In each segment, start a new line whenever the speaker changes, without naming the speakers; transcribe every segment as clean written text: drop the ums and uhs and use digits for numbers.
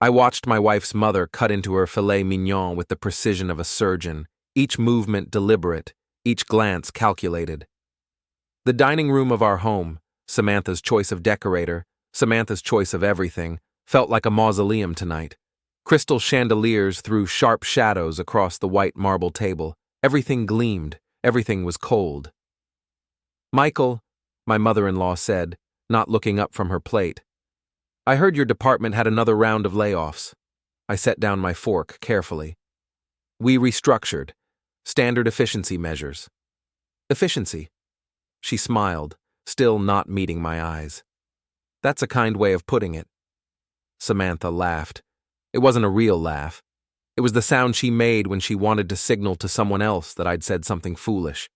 I watched my wife's mother cut into her filet mignon with the precision of a surgeon, each movement deliberate, each glance calculated. The dining room of our home, Samantha's choice of decorator, Samantha's choice of everything, felt like a mausoleum tonight. Crystal chandeliers threw sharp shadows across the white marble table. Everything gleamed, everything was cold. "Michael," my mother-in-law said, not looking up from her plate, "I heard your department had another round of layoffs." I set down my fork carefully. "We restructured. Standard efficiency measures." "Efficiency?" She smiled, still not meeting my eyes. "That's a kind way of putting it." Samantha laughed. It wasn't a real laugh. It was the sound she made when she wanted to signal to someone else that I'd said something foolish.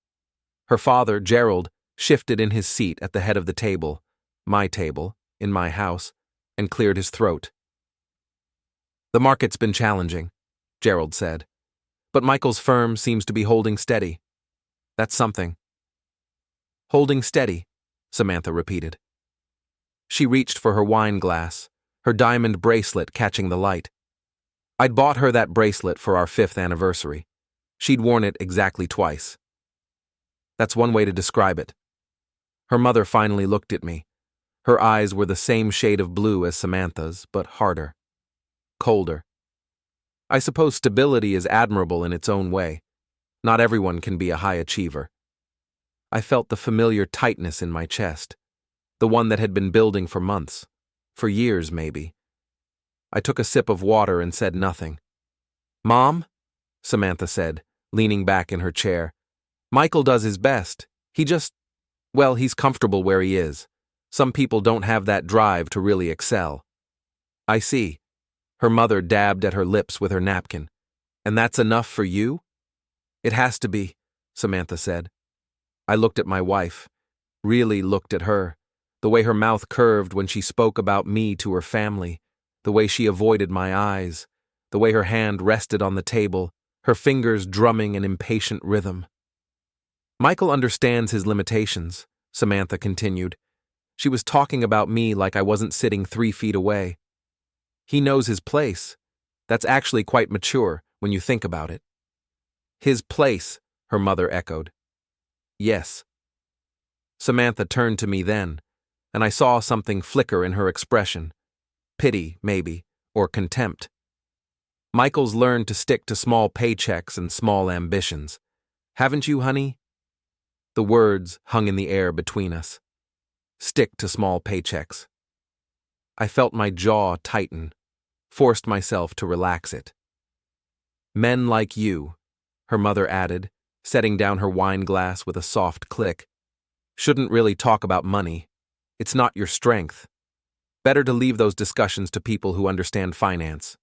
Her father, Gerald, shifted in his seat at the head of the table, my table, in my house, and cleared his throat. "The market's been challenging," Gerald said. "But Michael's firm seems to be holding steady. That's something." "Holding steady," Samantha repeated. She reached for her wine glass, her diamond bracelet catching the light. I'd bought her that bracelet for our 5th anniversary. She'd worn it exactly twice. That's one way to describe it. Her mother finally looked at me. Her eyes were the same shade of blue as Samantha's, but harder. Colder. I suppose stability is admirable in its own way. Not everyone can be a high achiever. I felt the familiar tightness in my chest, the one that had been building for months, for years maybe. I took a sip of water and said nothing. "Mom," Samantha said, leaning back in her chair, "Michael does his best. He's comfortable where he is. Some people don't have that drive to really excel." "I see." Her mother dabbed at her lips with her napkin. "And that's enough for you?" "It has to be," Samantha said. I looked at my wife, really looked at her, the way her mouth curved when she spoke about me to her family, the way she avoided my eyes, the way her hand rested on the table, her fingers drumming an impatient rhythm. "Michael understands his limitations," Samantha continued. She was talking about me like I wasn't sitting 3 feet away. "He knows his place. That's actually quite mature when you think about it." "His place," her mother echoed. "Yes." Samantha turned to me then, and I saw something flicker in her expression. Pity, maybe, or contempt. "Michael's learned to stick to small paychecks and small ambitions. Haven't you, honey?" The words hung in the air between us. Stick to small paychecks. I felt my jaw tighten, forced myself to relax it. "Men like you," her mother added, setting down her wine glass with a soft click, "shouldn't really talk about money. It's not your strength. Better to leave those discussions to people who understand finance."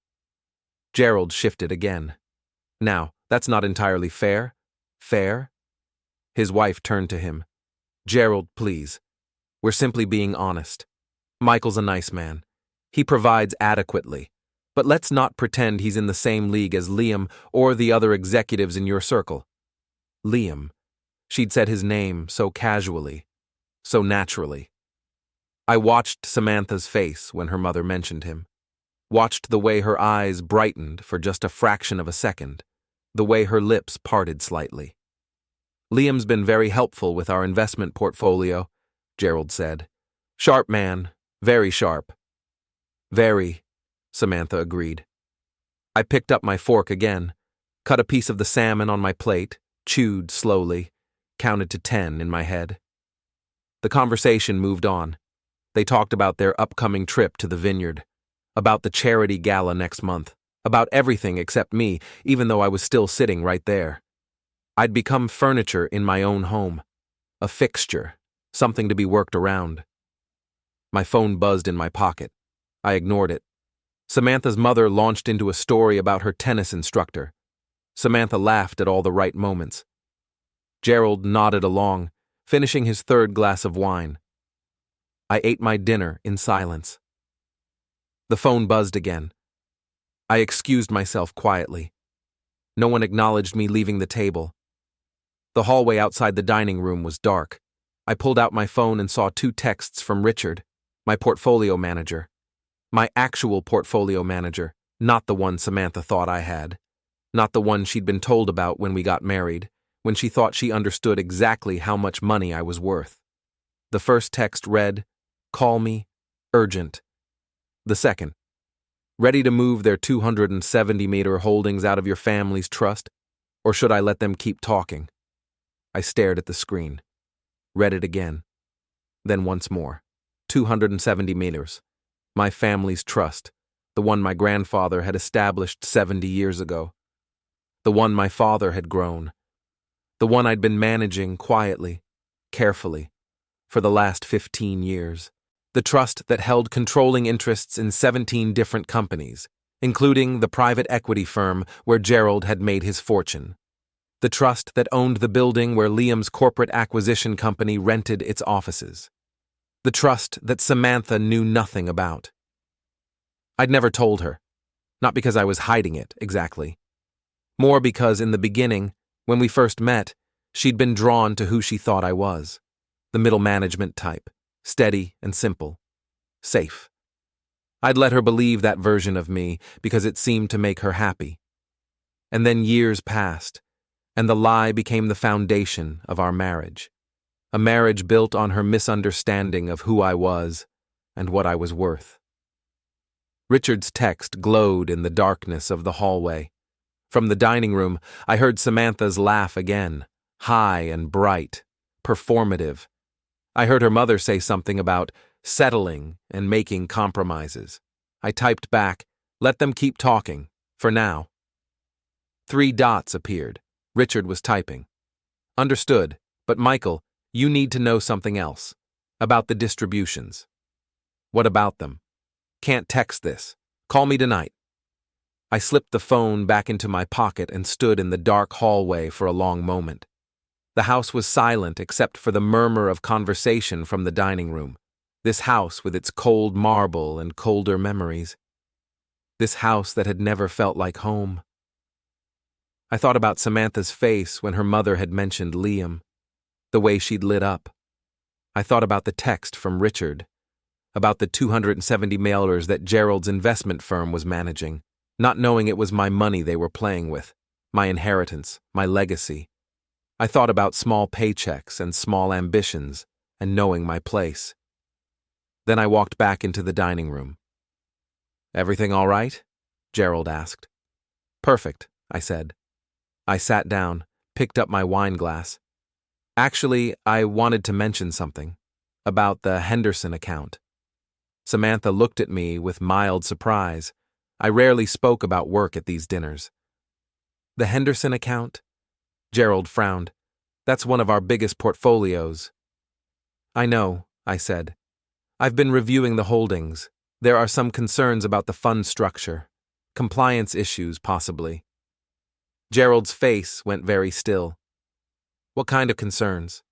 Gerald shifted again. "Now, that's not entirely fair." "Fair?" His wife turned to him. "Gerald, please. We're simply being honest. Michael's a nice man. He provides adequately. But let's not pretend he's in the same league as Liam or the other executives in your circle." Liam. She'd said his name so casually, so naturally. I watched Samantha's face when her mother mentioned him. Watched the way her eyes brightened for just a fraction of a second, the way her lips parted slightly. "Liam's been very helpful with our investment portfolio," Gerald said. "Sharp man, very sharp." "Very," Samantha agreed. I picked up my fork again, cut a piece of the salmon on my plate, chewed slowly, counted to 10 in my head. The conversation moved on. They talked about their upcoming trip to the vineyard, about the charity gala next month, about everything except me, even though I was still sitting right there. I'd become furniture in my own home, a fixture, something to be worked around. My phone buzzed in my pocket. I ignored it. Samantha's mother launched into a story about her tennis instructor. Samantha laughed at all the right moments. Gerald nodded along, finishing his 3rd glass of wine. I ate my dinner in silence. The phone buzzed again. I excused myself quietly. No one acknowledged me leaving the table. The hallway outside the dining room was dark. I pulled out my phone and saw 2 texts from Richard, my portfolio manager. My actual portfolio manager, not the one Samantha thought I had. Not the one she'd been told about when we got married, when she thought she understood exactly how much money I was worth. The first text read, "Call me, urgent." The second, "Ready to move their 270-meter holdings out of your family's trust, or should I let them keep talking?" I stared at the screen, read it again, then once more. 270 meters. My family's trust, the one my grandfather had established 70 years ago. The one my father had grown. The one I'd been managing quietly, carefully, for the last 15 years. The trust that held controlling interests in 17 different companies, including the private equity firm where Gerald had made his fortune. The trust that owned the building where Liam's corporate acquisition company rented its offices. The trust that Samantha knew nothing about. I'd never told her, not because I was hiding it, exactly. More because in the beginning, when we first met, she'd been drawn to who she thought I was. The middle management type, steady and simple, safe. I'd let her believe that version of me because it seemed to make her happy. And then years passed, and the lie became the foundation of our marriage. A marriage built on her misunderstanding of who I was and what I was worth. Richard's text glowed in the darkness of the hallway. From the dining room, I heard Samantha's laugh again, high and bright, performative. I heard her mother say something about settling and making compromises. I typed back, "Let them keep talking, for now." 3 dots appeared. Richard was typing. "Understood, but Michael, you need to know something else. About the distributions." "What about them?" "Can't text this. Call me tonight." I slipped the phone back into my pocket and stood in the dark hallway for a long moment. The house was silent except for the murmur of conversation from the dining room. This house with its cold marble and colder memories. This house that had never felt like home. I thought about Samantha's face when her mother had mentioned Liam, the way she'd lit up. I thought about the text from Richard, about the 270 mailers that Gerald's investment firm was managing, not knowing it was my money they were playing with, my inheritance, my legacy. I thought about small paychecks and small ambitions and knowing my place. Then I walked back into the dining room. "Everything all right?" Gerald asked. "Perfect," I said. I sat down, picked up my wine glass. "Actually, I wanted to mention something. About the Henderson account." Samantha looked at me with mild surprise. I rarely spoke about work at these dinners. "The Henderson account?" Gerald frowned. "That's one of our biggest portfolios." "I know," I said. "I've been reviewing the holdings. There are some concerns about the fund structure. Compliance issues, possibly." Gerald's face went very still. "What kind of concerns?"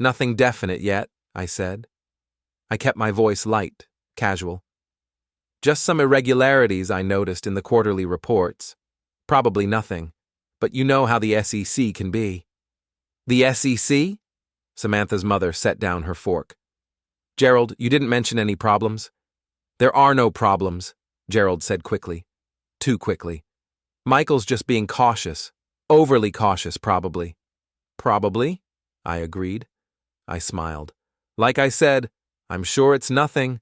"Nothing definite yet," I said. I kept my voice light, casual. "Just some irregularities I noticed in the quarterly reports. Probably nothing, but you know how the SEC can be." "The SEC?" Samantha's mother set down her fork. "Gerald, you didn't mention any problems." "There are no problems," Gerald said quickly. Too quickly. "Michael's just being cautious. Overly cautious, probably." "Probably," I agreed. I smiled. "Like I said, I'm sure it's nothing."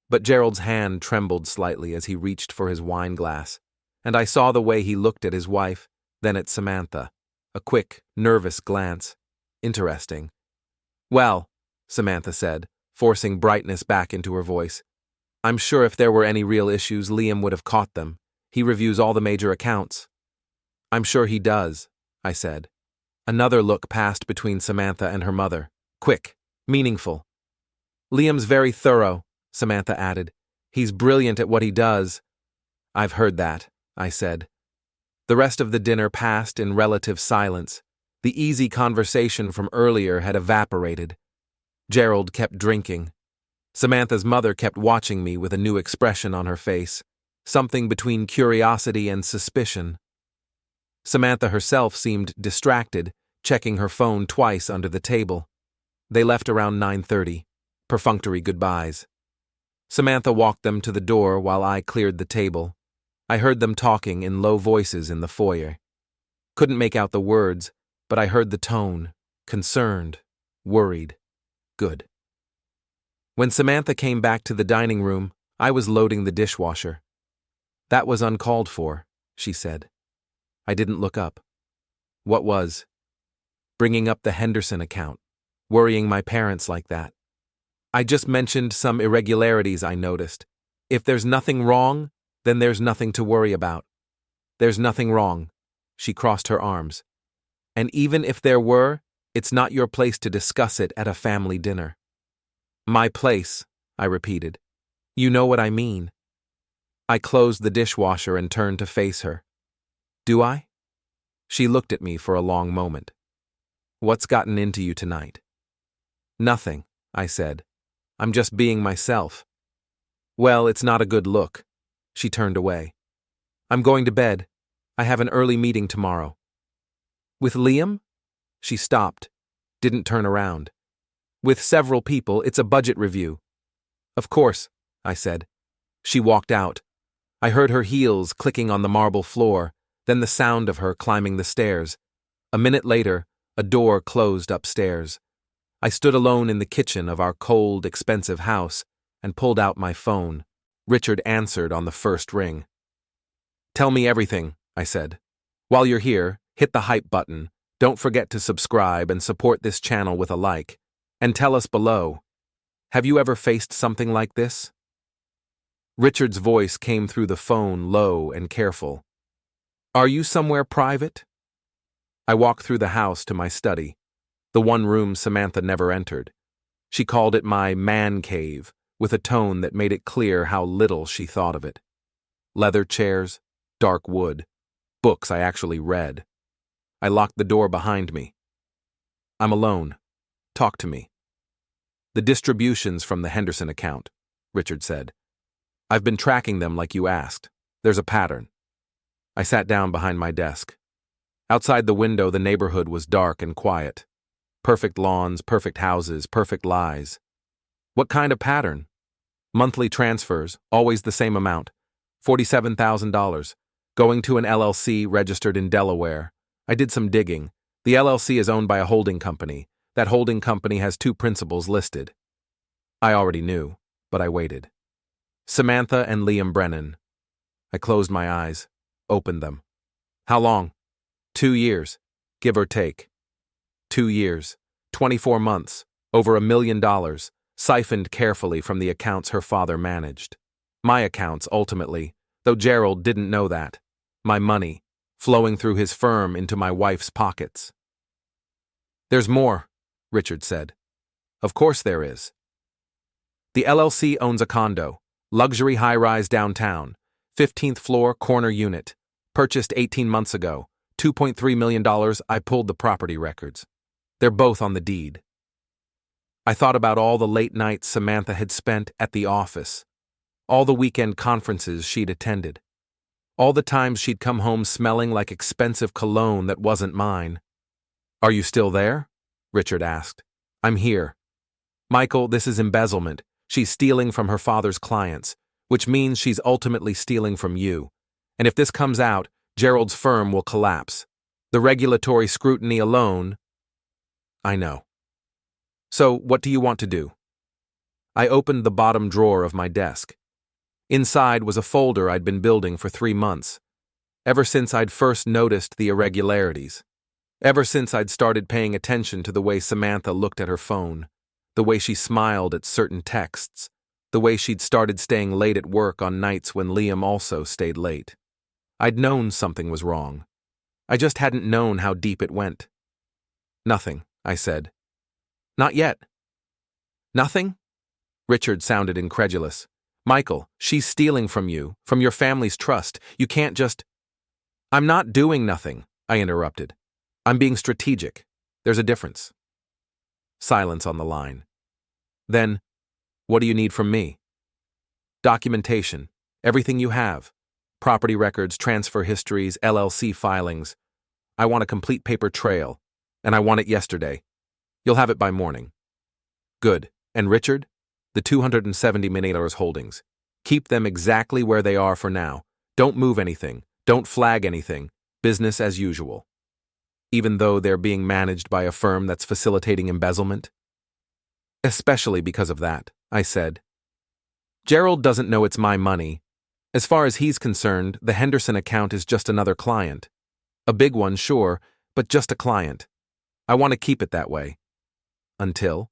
But Gerald's hand trembled slightly as he reached for his wine glass, and I saw the way he looked at his wife, then at Samantha. A quick, nervous glance. Interesting. "Well," Samantha said, forcing brightness back into her voice, "I'm sure if there were any real issues, Liam would have caught them. He reviews all the major accounts." "I'm sure he does," I said. Another look passed between Samantha and her mother. Quick, meaningful. "Liam's very thorough," Samantha added. "He's brilliant at what he does." "I've heard that," I said. The rest of the dinner passed in relative silence. The easy conversation from earlier had evaporated. Gerald kept drinking. Samantha's mother kept watching me with a new expression on her face, something between curiosity and suspicion. Samantha herself seemed distracted, checking her phone twice under the table. They left around 9:30. Perfunctory goodbyes. Samantha walked them to the door while I cleared the table. I heard them talking in low voices in the foyer. Couldn't make out the words, but I heard the tone. Concerned, worried, good. When Samantha came back to the dining room, I was loading the dishwasher. "That was uncalled for," she said. I didn't look up. What was? Bringing up the Henderson account, worrying my parents like that. I just mentioned some irregularities I noticed. If there's nothing wrong, then there's nothing to worry about. There's nothing wrong. She crossed her arms. And even if there were, it's not your place to discuss it at a family dinner. My place, I repeated. You know what I mean. I closed the dishwasher and turned to face her. Do I? She looked at me for a long moment. What's gotten into you tonight? Nothing, I said. I'm just being myself. Well, it's not a good look. She turned away. I'm going to bed. I have an early meeting tomorrow. With Liam? She stopped, didn't turn around. With several people, it's a budget review. Of course, I said. She walked out. I heard her heels clicking on the marble floor, then the sound of her climbing the stairs. A minute later, a door closed upstairs. I stood alone in the kitchen of our cold, expensive house and pulled out my phone. Richard answered on the first ring. Tell me everything, I said. While you're here, hit the hype button. Don't forget to subscribe and support this channel with a like. And tell us below, have you ever faced something like this? Richard's voice came through the phone low and careful. Are you somewhere private? I walked through the house to my study, the one room Samantha never entered. She called it my man cave, with a tone that made it clear how little she thought of it. Leather chairs, dark wood, books I actually read. I locked the door behind me. I'm alone. Talk to me. The distributions from the Henderson account, Richard said. I've been tracking them like you asked. There's a pattern. I sat down behind my desk. Outside the window, the neighborhood was dark and quiet. Perfect lawns, perfect houses, perfect lies. What kind of pattern? Monthly transfers, always the same amount. $47,000. Going to an LLC registered in Delaware. I did some digging. The LLC is owned by a holding company. That holding company has 2 principals listed. I already knew, but I waited. Samantha and Liam Brennan. I closed my eyes, opened them. How long? 2 years, give or take. 2 years, 24 months, over $1 million, siphoned carefully from the accounts her father managed. My accounts, ultimately, though Gerald didn't know that. My money, flowing through his firm into my wife's pockets. There's more, Richard said. Of course there is. The LLC owns a condo, luxury high-rise downtown, 15th floor corner unit, purchased 18 months ago, $2.3 million. I pulled the property records. They're both on the deed. I thought about all the late nights Samantha had spent at the office, all the weekend conferences she'd attended, all the times she'd come home smelling like expensive cologne that wasn't mine. Are you still there? Richard asked. I'm here. Michael, this is embezzlement. She's stealing from her father's clients, which means she's ultimately stealing from you. And if this comes out, Gerald's firm will collapse. The regulatory scrutiny alone. I know. So, what do you want to do? I opened the bottom drawer of my desk. Inside was a folder I'd been building for 3 months, ever since I'd first noticed the irregularities. Ever since I'd started paying attention to the way Samantha looked at her phone, the way she smiled at certain texts, the way she'd started staying late at work on nights when Liam also stayed late. I'd known something was wrong. I just hadn't known how deep it went. Nothing, I said. Not yet. Nothing? Richard sounded incredulous. Michael, she's stealing from you, from your family's trust. You can't just... I'm not doing nothing, I interrupted. I'm being strategic. There's a difference. Silence on the line. Then, what do you need from me? Documentation. Everything you have. Property records, transfer histories, LLC filings. I want a complete paper trail, and I want it yesterday. You'll have it by morning. Good. And Richard? The 270 Mineros holdings. Keep them exactly where they are for now. Don't move anything. Don't flag anything. Business as usual. Even though they're being managed by a firm that's facilitating embezzlement? Especially because of that, I said. Gerald doesn't know it's my money. As far as he's concerned, the Henderson account is just another client. A big one, sure, but just a client. I want to keep it that way. Until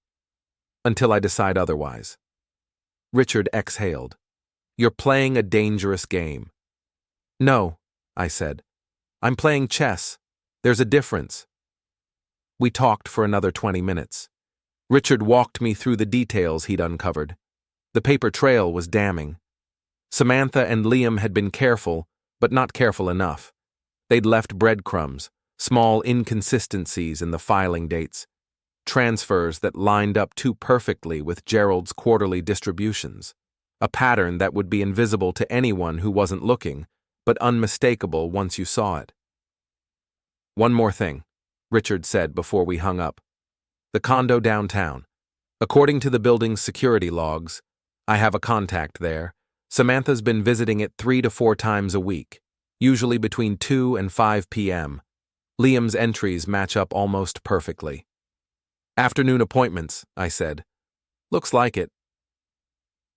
I decide otherwise. Richard exhaled. You're playing a dangerous game. No, I said. I'm playing chess. There's a difference. We talked for another 20 minutes. Richard walked me through the details he'd uncovered. The paper trail was damning. Samantha and Liam had been careful, but not careful enough. They'd left breadcrumbs, small inconsistencies in the filing dates, transfers that lined up too perfectly with Gerald's quarterly distributions, a pattern that would be invisible to anyone who wasn't looking, but unmistakable once you saw it. One more thing, Richard said before we hung up. The condo downtown. According to the building's security logs, I have a contact there. Samantha's been visiting it 3 to 4 times a week, usually between 2 and 5 p.m. Liam's entries match up almost perfectly. Afternoon appointments, I said. Looks like it.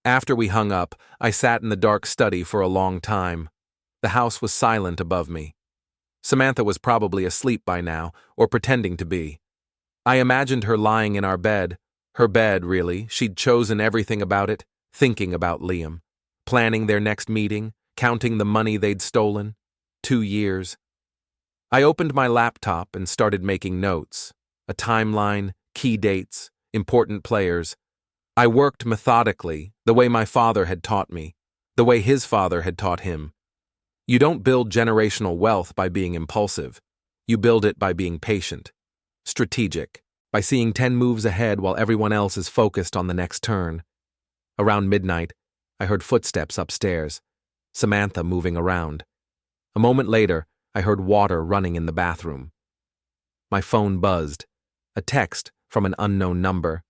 After we hung up, I sat in the dark study for a long time. The house was silent above me. Samantha was probably asleep by now, or pretending to be. I imagined her lying in our bed. Her bed, really. She'd chosen everything about it, thinking about Liam, planning their next meeting, counting the money they'd stolen. 2 years. I opened my laptop and started making notes. A timeline, key dates, important players. I worked methodically, the way my father had taught me, the way his father had taught him. You don't build generational wealth by being impulsive. You build it by being patient, strategic, by seeing 10 moves ahead while everyone else is focused on the next turn. Around midnight, I heard footsteps upstairs, Samantha moving around. A moment later, I heard water running in the bathroom. My phone buzzed, a text from an unknown number.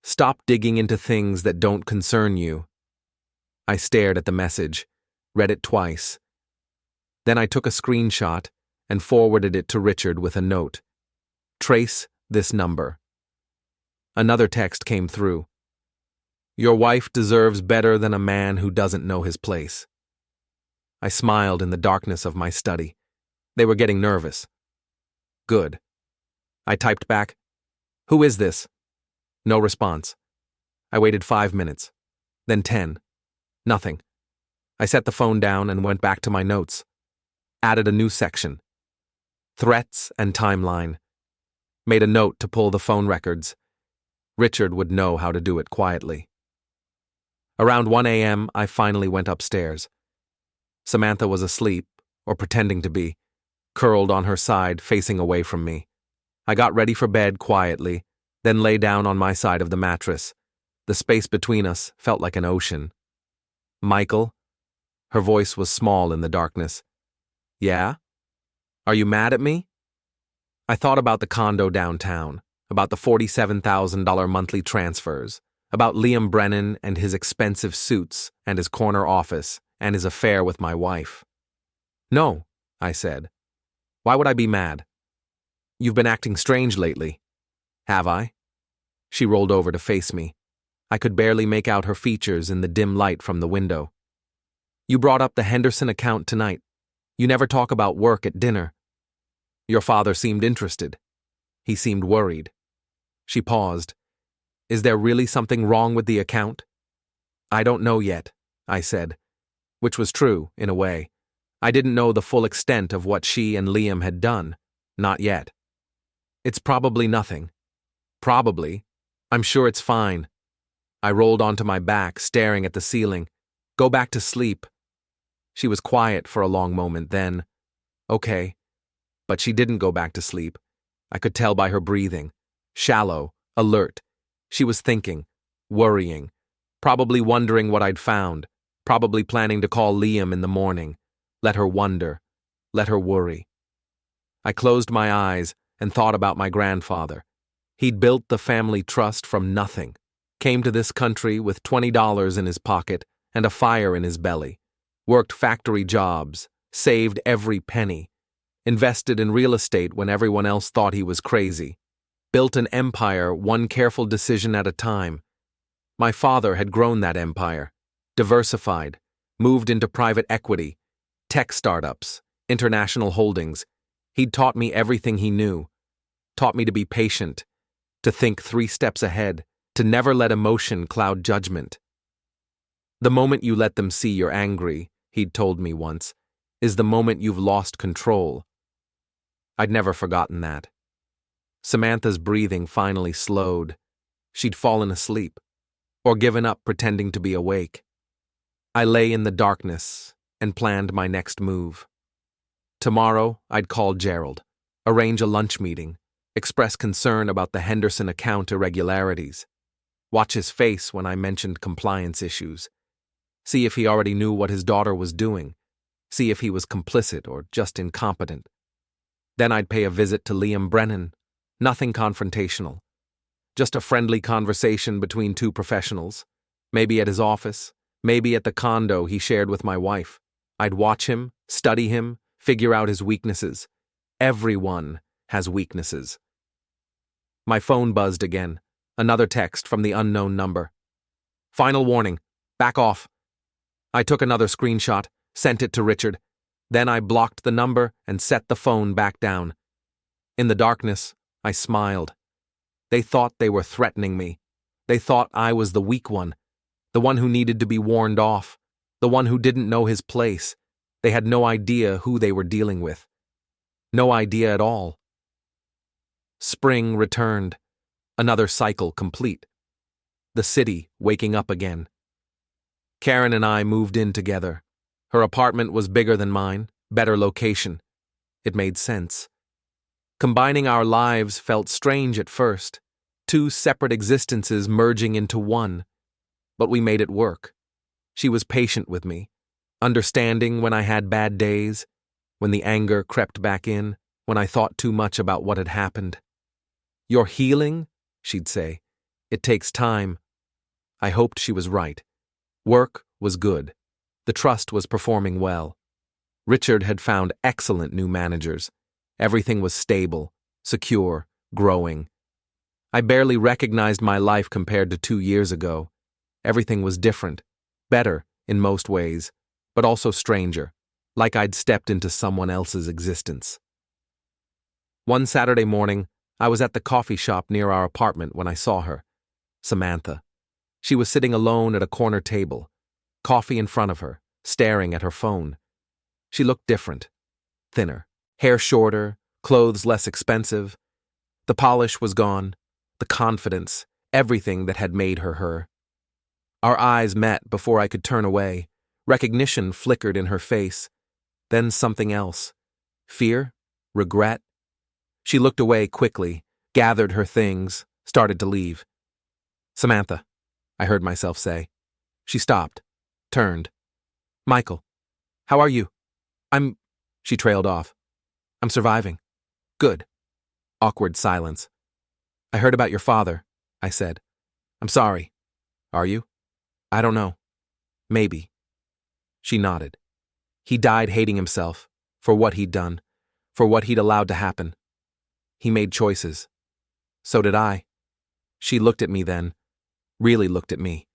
Stop digging into things that don't concern you. I stared at the message, read it twice. Then I took a screenshot and forwarded it to Richard with a note. Trace this number. Another text came through. Your wife deserves better than a man who doesn't know his place. I smiled in the darkness of my study. They were getting nervous. Good. I typed back, Who is this? No response. I waited 5 minutes, then 10. Nothing. I set the phone down and went back to my notes. Added a new section. Threats and timeline. Made a note to pull the phone records. Richard would know how to do it quietly. Around 1 a.m., I finally went upstairs. Samantha was asleep, or pretending to be, curled on her side, facing away from me. I got ready for bed quietly, then lay down on my side of the mattress. The space between us felt like an ocean. Michael? Her voice was small in the darkness. Yeah? Are you mad at me? I thought about the condo downtown, about the $47,000 monthly transfers, about Liam Brennan and his expensive suits and his corner office and his affair with my wife. No, I said. Why would I be mad? You've been acting strange lately. Have I? She rolled over to face me. I could barely make out her features in the dim light from the window. You brought up the Henderson account tonight. You never talk about work at dinner. Your father seemed interested. He seemed worried. She paused. Is there really something wrong with the account? I don't know yet, I said, which was true, in a way. I didn't know the full extent of what she and Liam had done. Not yet. It's probably nothing. Probably. I'm sure it's fine. I rolled onto my back, staring at the ceiling. Go back to sleep. She was quiet for a long moment, then, okay. But she didn't go back to sleep. I could tell by her breathing. Shallow, alert. She was thinking, worrying, probably wondering what I'd found, probably planning to call Liam in the morning. Let her wonder. Let her worry. I closed my eyes and thought about my grandfather. He'd built the family trust from nothing. Came to this country with $20 in his pocket and a fire in his belly. Worked factory jobs, saved every penny. Invested in real estate when everyone else thought he was crazy. Built an empire one careful decision at a time. My father had grown that empire. Diversified. Moved into private equity. Tech startups. International holdings. He'd taught me everything he knew. Taught me to be patient. To think 3 steps ahead. To never let emotion cloud judgment. The moment you let them see you're angry, he'd told me once, is the moment you've lost control. I'd never forgotten that. Samantha's breathing finally slowed. She'd fallen asleep, or given up pretending to be awake. I lay in the darkness and planned my next move. Tomorrow, I'd call Gerald, arrange a lunch meeting, express concern about the Henderson account irregularities. Watch his face when I mentioned compliance issues. See if he already knew what his daughter was doing. See if he was complicit or just incompetent. Then I'd pay a visit to Liam Brennan. Nothing confrontational. Just a friendly conversation between 2 professionals. Maybe at his office, maybe at the condo he shared with my wife. I'd watch him, study him, figure out his weaknesses. Everyone has weaknesses. My phone buzzed again. Another text from the unknown number. Final warning. Back off. I took another screenshot, sent it to Richard. Then I blocked the number and set the phone back down. In the darkness, I smiled. They thought they were threatening me. They thought I was the weak one, the one who needed to be warned off, the one who didn't know his place. They had no idea who they were dealing with. No idea at all. Spring returned. Another cycle complete. The city waking up again. Karen and I moved in together. Her apartment was bigger than mine, better location. It made sense. Combining our lives felt strange at first, 2 separate existences merging into one. But we made it work. She was patient with me, understanding when I had bad days, when the anger crept back in, when I thought too much about what had happened. "You're healing?" she'd say. "It takes time." I hoped she was right. Work was good. The trust was performing well. Richard had found excellent new managers. Everything was stable, secure, growing. I barely recognized my life compared to 2 years ago. Everything was different, better in most ways, but also stranger, like I'd stepped into someone else's existence. One Saturday morning, I was at the coffee shop near our apartment when I saw her, Samantha. She was sitting alone at a corner table, coffee in front of her, staring at her phone. She looked different, thinner, hair shorter, clothes less expensive. The polish was gone, the confidence, everything that had made her her. Our eyes met before I could turn away. Recognition flickered in her face. Then something else. Fear? Regret? She looked away quickly, gathered her things, started to leave. "Samantha," I heard myself say. She stopped, turned. "Michael, how are you?" She trailed off. "I'm surviving." "Good." Awkward silence. "I heard about your father," I said. "I'm sorry." "Are you?" "I don't know. Maybe." She nodded. He died hating himself, for what he'd done, for what he'd allowed to happen. He made choices. So did I. She looked at me then, really looked at me.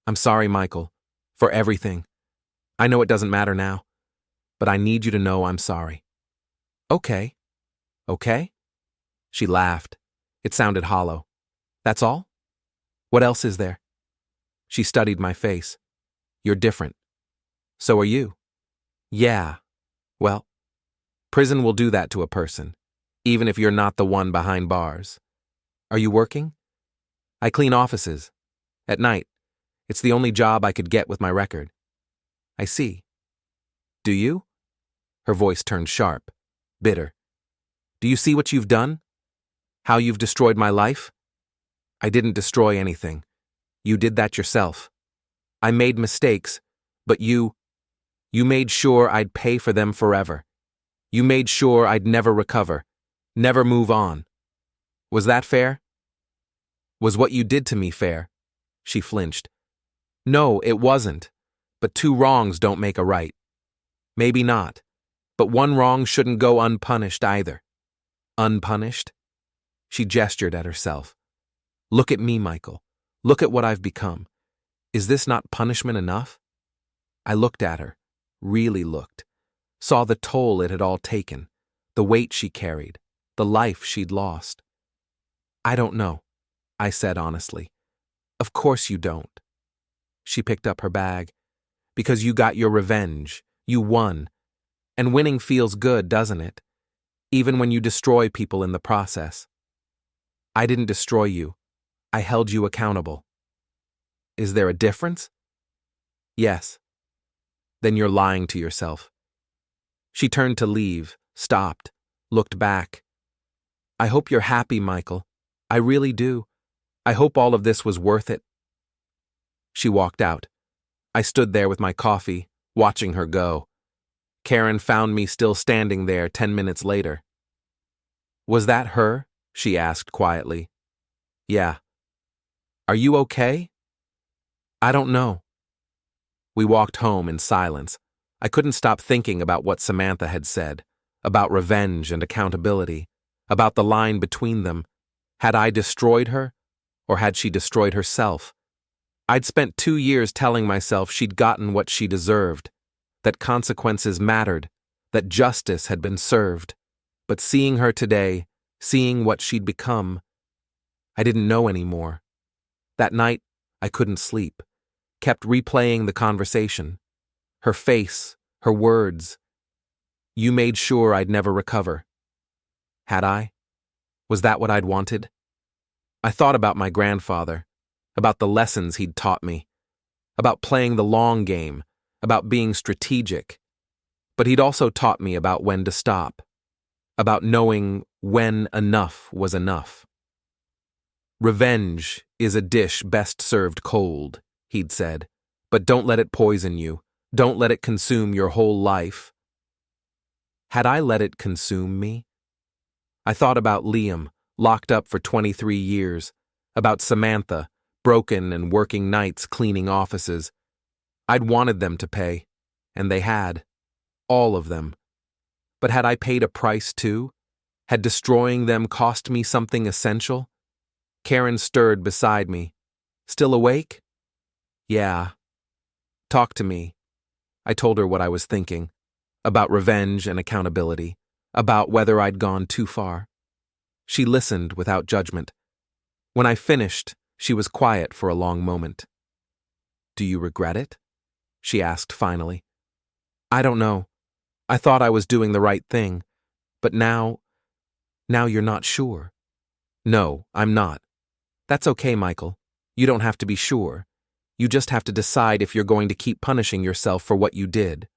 "I'm sorry, Michael, for everything. I know it doesn't matter now, but I need you to know I'm sorry." "Okay." "Okay?" She laughed. It sounded hollow. "That's all? What else is there?" She studied my face. "You're different. So are you." "Yeah. Well, prison will do that to a person, even if you're not the one behind bars." "Are you working?" "I clean offices. At night. It's the only job I could get with my record." "I see. Do you?" Her voice turned sharp, bitter. "Do you see what you've done? How you've destroyed my life?" "I didn't destroy anything. You did that yourself. I made mistakes, but you made sure I'd pay for them forever. You made sure I'd never recover, never move on. Was that fair? Was what you did to me fair?" She flinched. No, it wasn't. But two wrongs don't make a right. Maybe not. But one wrong shouldn't go unpunished either. Unpunished? She gestured at herself. Look at me, Michael. Look at what I've become. Is this not punishment enough? I looked at her, really looked, saw the toll it had all taken, the weight she carried, the life she'd lost. I don't know, I said honestly. Of course you don't. She picked up her bag. Because you got your revenge. You won. And winning feels good, doesn't it? Even when you destroy people in the process. I didn't destroy you. I held you accountable. Is there a difference? Yes. Then you're lying to yourself. She turned to leave, stopped, looked back. I hope you're happy, Michael. I really do. I hope all of this was worth it. She walked out. I stood there with my coffee, watching her go. Karen found me still standing there 10 minutes later. Was that her? She asked quietly. Yeah. Are you okay? I don't know. We walked home in silence. I couldn't stop thinking about what Samantha had said, about revenge and accountability, about the line between them. Had I destroyed her, or had she destroyed herself? I'd spent 2 years telling myself she'd gotten what she deserved, that consequences mattered, that justice had been served. But seeing her today, seeing what she'd become, I didn't know anymore. That night, I couldn't sleep, kept replaying the conversation. Her face, her words. You made sure I'd never recover. Had I? Was that what I'd wanted? I thought about my grandfather, about the lessons he'd taught me, about playing the long game, about being strategic. But he'd also taught me about when to stop, about knowing when enough was enough. Revenge is a dish best served cold, he'd said, but don't let it poison you. Don't let it consume your whole life. Had I let it consume me? I thought about Liam, locked up for 23 years, about Samantha, broken and working nights cleaning offices. I'd wanted them to pay, and they had. All of them. But had I paid a price too? Had destroying them cost me something essential? Karen stirred beside me. Still awake? Yeah. Talk to me. I told her what I was thinking, about revenge and accountability, about whether I'd gone too far. She listened without judgment. When I finished, she was quiet for a long moment. Do you regret it? She asked finally. I don't know. I thought I was doing the right thing, but now you're not sure. No, I'm not. That's okay, Michael. You don't have to be sure. You just have to decide if you're going to keep punishing yourself for what you did,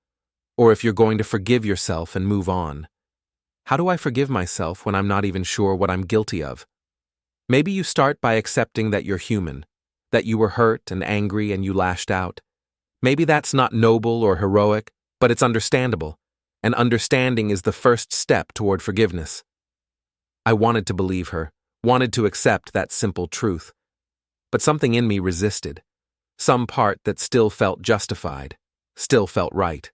or if you're going to forgive yourself and move on. How do I forgive myself when I'm not even sure what I'm guilty of? Maybe you start by accepting that you're human, that you were hurt and angry and you lashed out. Maybe that's not noble or heroic, but it's understandable, and understanding is the first step toward forgiveness. I wanted to believe her, wanted to accept that simple truth, but something in me resisted. Some part that still felt justified, still felt right.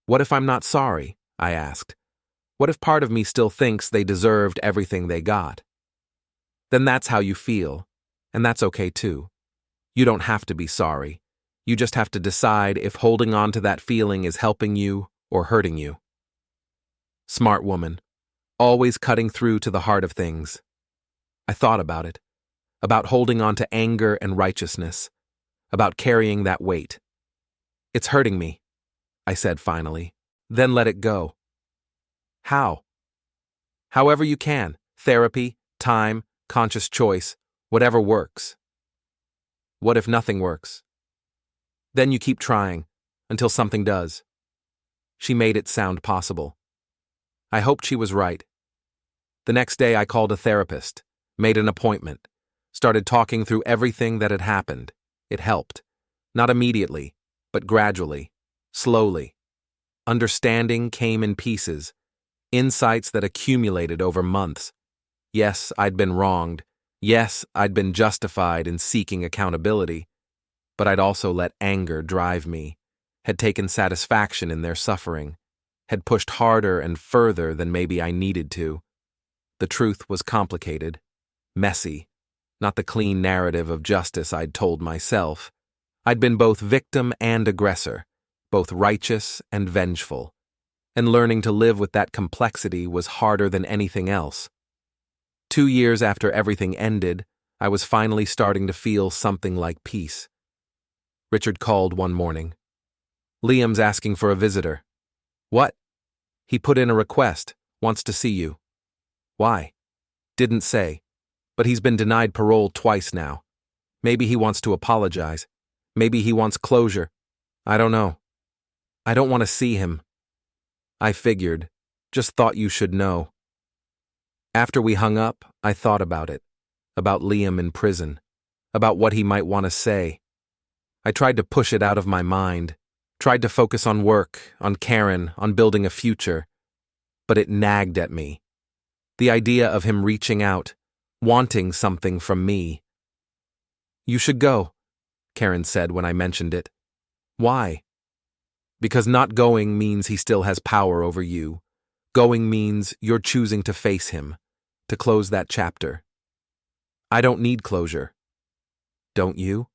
What if I'm not sorry? I asked. What if part of me still thinks they deserved everything they got? Then that's how you feel, and that's okay too. You don't have to be sorry. You just have to decide if holding on to that feeling is helping you or hurting you. Smart woman, always cutting through to the heart of things. I thought about it. About holding on to anger and righteousness, about carrying that weight. It's hurting me, I said finally. Then let it go. How? However you can. Therapy, time, conscious choice, whatever works. What if nothing works? Then you keep trying, until something does. She made it sound possible. I hoped she was right. The next day I called a therapist, made an appointment. Started talking through everything that had happened. It helped. Not immediately, but gradually, slowly. Understanding came in pieces, insights that accumulated over months. Yes, I'd been wronged. Yes, I'd been justified in seeking accountability, but I'd also let anger drive me, had taken satisfaction in their suffering, had pushed harder and further than maybe I needed to. The truth was complicated, messy, not the clean narrative of justice I'd told myself. I'd been both victim and aggressor, both righteous and vengeful, and learning to live with that complexity was harder than anything else. 2 years after everything ended, I was finally starting to feel something like peace. Richard called one morning. "Liam's asking for a visitor." "What?" "He put in a request, wants to see you." "Why?" "Didn't say, but he's been denied parole twice now. Maybe he wants to apologize. Maybe he wants closure. I don't know. I don't want to see him." "I figured. Just thought you should know." After we hung up, I thought about it. About Liam in prison. About what he might want to say. I tried to push it out of my mind. Tried to focus on work, on Karen, on building a future. But it nagged at me. The idea of him reaching out, wanting something from me. "You should go," Karen said when I mentioned it. "Why?" "Because not going means he still has power over you. Going means you're choosing to face him, to close that chapter." "I don't need closure." "Don't you?"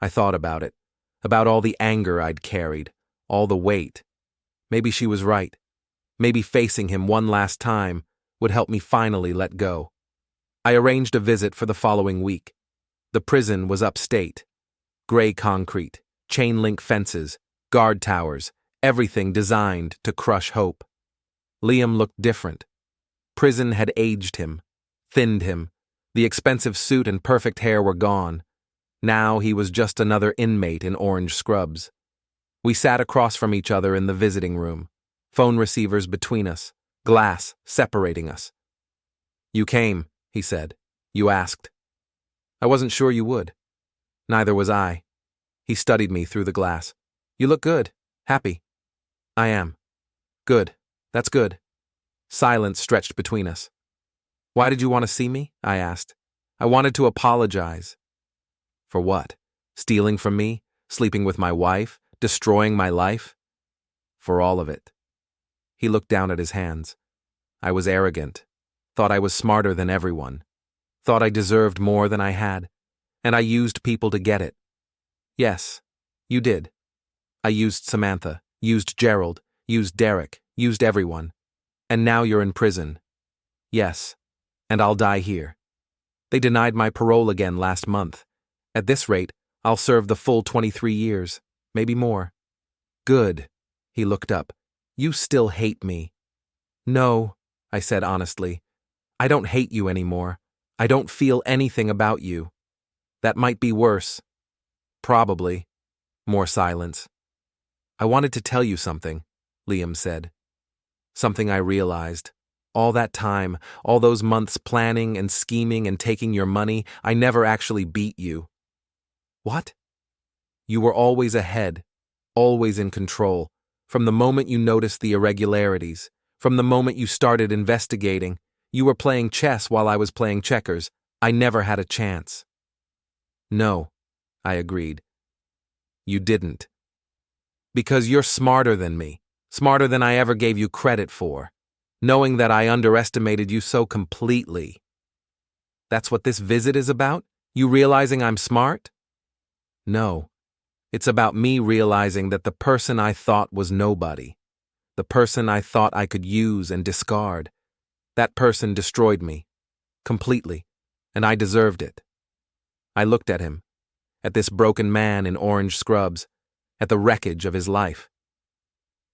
I thought about it, about all the anger I'd carried, all the weight. Maybe she was right. Maybe facing him one last time would help me finally let go. I arranged a visit for the following week. The prison was upstate. Gray concrete, chain-link fences, guard towers, everything designed to crush hope. Liam looked different. Prison had aged him, thinned him. The expensive suit and perfect hair were gone. Now he was just another inmate in orange scrubs. We sat across from each other in the visiting room, phone receivers between us, glass separating us. "You came," he said. "You asked." "I wasn't sure you would." "Neither was I." He studied me through the glass. "You look good. Happy." "I am." "Good. That's good." Silence stretched between us. "Why did you want to see me?" I asked. "I wanted to apologize." "For what? Stealing from me? Sleeping with my wife? Destroying my life?" "For all of it." He looked down at his hands. I was arrogant. Thought I was smarter than everyone. Thought I deserved more than I had. And I used people to get it. "Yes, you did. I used Samantha, used Gerald, used Derek, used everyone. And now you're in prison." "Yes, and I'll die here. They denied my parole again last month. At this rate, I'll serve the full 23 years, maybe more." "Good." He looked up. "You still hate me." "No," I said honestly. "I don't hate you anymore. I don't feel anything about you. That might be worse." "Probably." More silence. "I wanted to tell you something," Liam said. "Something I realized. All that time, all those months planning and scheming and taking your money, I never actually beat you." "What?" "You were always ahead, always in control, from the moment you noticed the irregularities, from the moment you started investigating. You were playing chess while I was playing checkers. I never had a chance." "No," I agreed. "You didn't. Because you're smarter than me, smarter than I ever gave you credit for, knowing that I underestimated you so completely." "That's what this visit is about? You realizing I'm smart?" "No. It's about me realizing that the person I thought was nobody, the person I thought I could use and discard, that person destroyed me. Completely. And I deserved it." I looked at him, at this broken man in orange scrubs, at the wreckage of his life.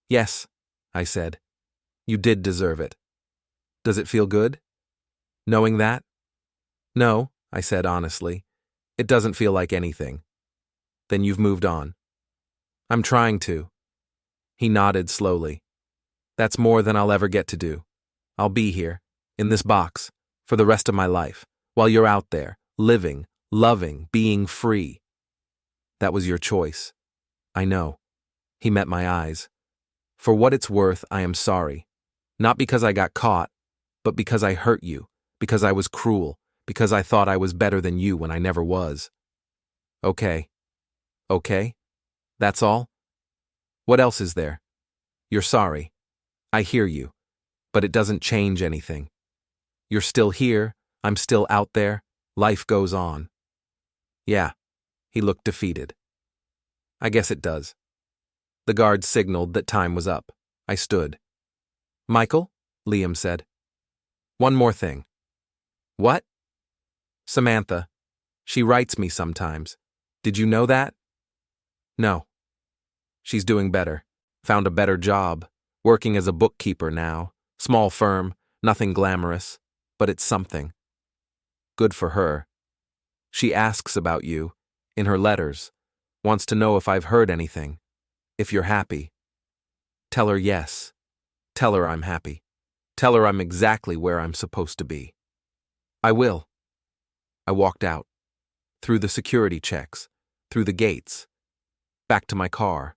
"Yes," I said. "You did deserve it. Does it feel good? Knowing that?" "No," I said honestly. "It doesn't feel like anything." "Then you've moved on." "I'm trying to." He nodded slowly. "That's more than I'll ever get to do. I'll be here, in this box, for the rest of my life, while you're out there, living, loving, being free." "That was your choice." "I know." He met my eyes. "For what it's worth, I am sorry. Not because I got caught, but because I hurt you, because I was cruel, because I thought I was better than you when I never was. Okay. Okay? That's all? What else is there? You're sorry. I hear you. But it doesn't change anything. You're still here, I'm still out there, life goes on. Yeah. He looked defeated. I guess it does. The guard signaled that time was up. I stood. Michael? Liam said. One more thing. What? Samantha. She writes me sometimes. Did you know that? No. She's doing better. Found a better job. Working as a bookkeeper now. Small firm, nothing glamorous, but it's something. Good for her. She asks about you, in her letters, wants to know if I've heard anything, if you're happy. Tell her yes. Tell her I'm happy. Tell her I'm exactly where I'm supposed to be. I will. I walked out, through the security checks, through the gates, back to my car,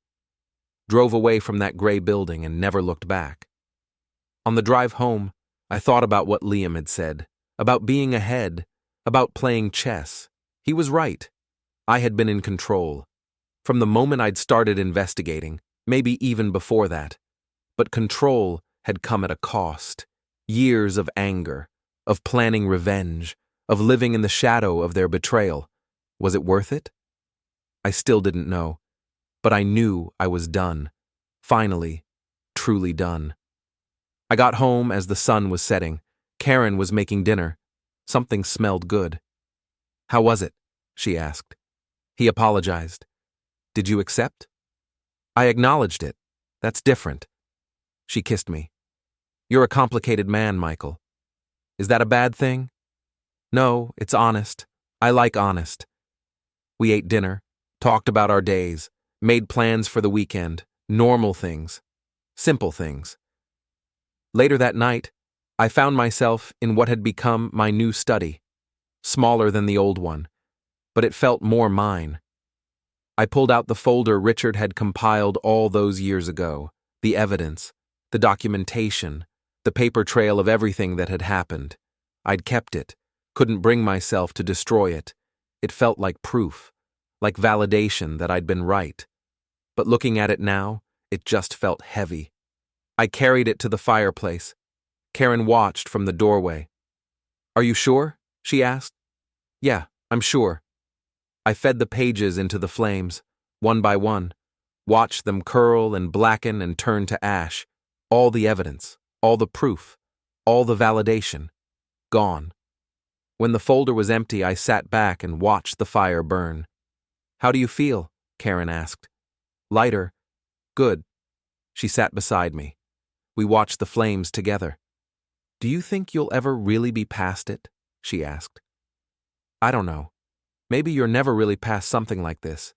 drove away from that gray building and never looked back. On the drive home, I thought about what Liam had said, about being ahead, about playing chess. He was right. I had been in control. From the moment I'd started investigating, maybe even before that. But control had come at a cost. Years of anger, of planning revenge, of living in the shadow of their betrayal. Was it worth it? I still didn't know. But I knew I was done. Finally, truly done. I got home as the sun was setting. Karen was making dinner. Something smelled good. How was it? She asked. He apologized. Did you accept? I acknowledged it. That's different. She kissed me. You're a complicated man, Michael. Is that a bad thing? No, it's honest. I like honest. We ate dinner, talked about our days, made plans for the weekend, normal things, simple things. Later that night, I found myself in what had become my new study, smaller than the old one, but it felt more mine. I pulled out the folder Richard had compiled all those years ago, the evidence, the documentation, the paper trail of everything that had happened. I'd kept it, couldn't bring myself to destroy it. It felt like proof, like validation that I'd been right. But looking at it now, it just felt heavy. I carried it to the fireplace. Karen watched from the doorway. Are you sure? She asked. Yeah, I'm sure. I fed the pages into the flames, one by one, watched them curl and blacken and turn to ash. All the evidence, all the proof, all the validation, gone. When the folder was empty, I sat back and watched the fire burn. How do you feel? Karen asked. Lighter. Good. She sat beside me. We watched the flames together. Do you think you'll ever really be past it? She asked. I don't know. Maybe you're never really past something like this.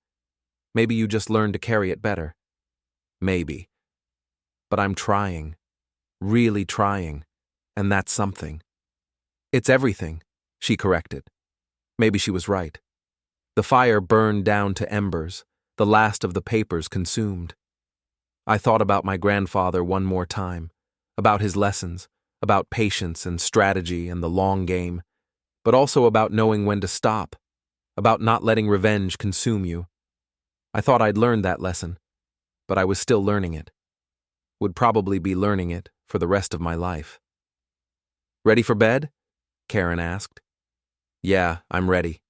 Maybe you just learn to carry it better. Maybe. But I'm trying. Really trying. And that's something. It's everything, she corrected. Maybe she was right. The fire burned down to embers, the last of the papers consumed. I thought about my grandfather one more time, about his lessons, about patience and strategy and the long game, but also about knowing when to stop, about not letting revenge consume you. I thought I'd learned that lesson, but I was still learning it. Would probably be learning it for the rest of my life. Ready for bed? Karen asked. Yeah, I'm ready.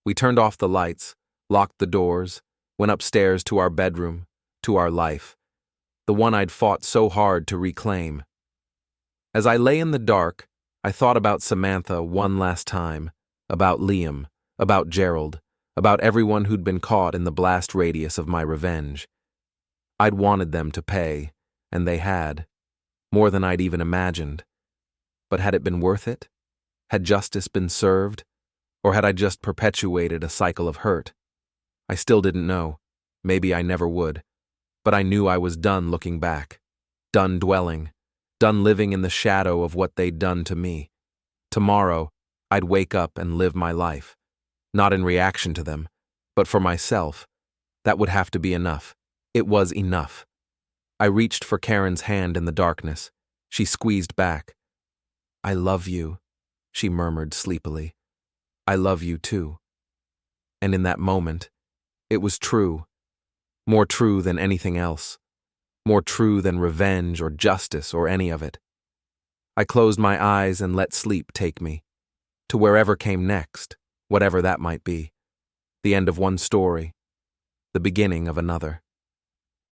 We turned off the lights, locked the doors, went upstairs to our bedroom, to our life, the one I'd fought so hard to reclaim. As I lay in the dark, I thought about Samantha one last time, about Liam, about Gerald, about everyone who'd been caught in the blast radius of my revenge. I'd wanted them to pay, and they had, more than I'd even imagined. But had it been worth it? Had justice been served? Or had I just perpetuated a cycle of hurt? I still didn't know. Maybe I never would. But I knew I was done looking back, done dwelling, done living in the shadow of what they'd done to me. Tomorrow, I'd wake up and live my life. Not in reaction to them, but for myself. That would have to be enough. It was enough. I reached for Karen's hand in the darkness. She squeezed back. I love you. she murmured sleepily. I love you too. And in that moment, it was true. More true than anything else. More true than revenge or justice or any of it. I closed my eyes and let sleep take me. To wherever came next, whatever that might be. The end of one story. The beginning of another.